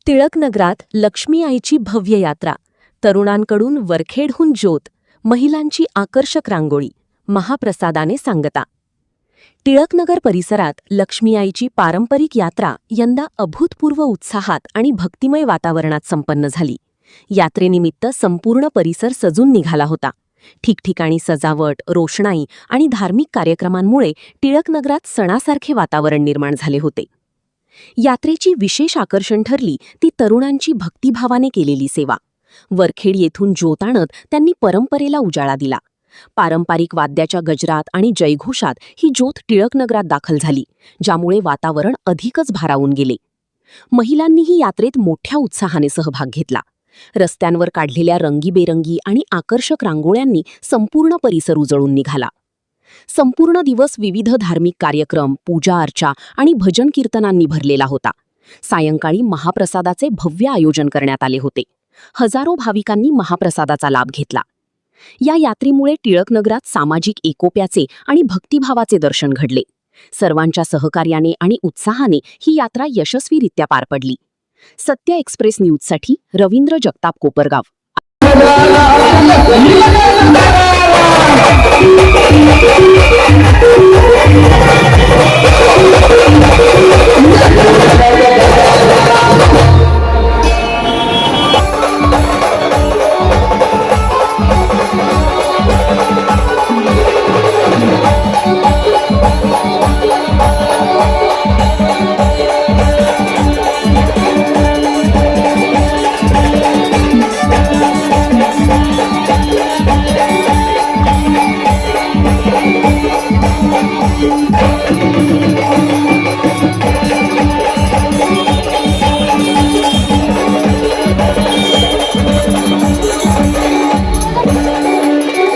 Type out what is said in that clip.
टिळकनगरात लक्ष्मी आईची भव्य यात्रा, तरुणांकडून वरखेडहून ज्योत, महिलांची आकर्षक रांगोळी, महाप्रसादाने सांगता. टिळकनगर परिसरात लक्ष्मी आईची पारंपरिक यात्रा यंदा अभूतपूर्व उत्साहात आणि भक्तिमय वातावरणात संपन्न झाली. यात्रेनिमित्त संपूर्ण परिसर सजून निघाला होता. ठिकठिकाणी सजावट, रोषणाई आणि धार्मिक कार्यक्रमांमुळे टिळकनगरात सणासारखे वातावरण निर्माण झाले होते. यात्रेची विशेष आकर्षण ठरली ती तरुणांची भक्तिभावाने केलेली सेवा. वरखेड येथून ज्योत आणत त्यांनी परंपरेला उजाळा दिला. पारंपरिक वाद्याच्या गजरात आणि जयघोषात ही ज्योत टिळकनगरात दाखल झाली, ज्यामुळे वातावरण अधिकच भारावून गेले. महिलांनीही यात्रेत मोठ्या उत्साहाने सहभाग घेतला. रस्त्यांवर काढलेल्या रंगीबेरंगी आणि आकर्षक रांगोळ्यांनी संपूर्ण परिसर उजळून निघाला. संपूर्ण दिवस विविध धार्मिक कार्यक्रम, पूजा अर्चा आणि भजन कीर्तनांनी भरलेला होता. सायंकाळी महाप्रसादाचे भव्य आयोजन करण्यात आले होते. हजारो भाविकांनी महाप्रसादाचा लाभ घेतला. या यात्रेमुळे टिळकनगरात सामाजिक एकोप्याचे आणि भक्तिभावाचे दर्शन घडले. सर्वांच्या सहकार्याने आणि उत्साहाने ही यात्रा यशस्वीरित्या पार पडली. सत्य एक्सप्रेस न्यूजसाठी रवींद्र जगताप, कोपरगाव.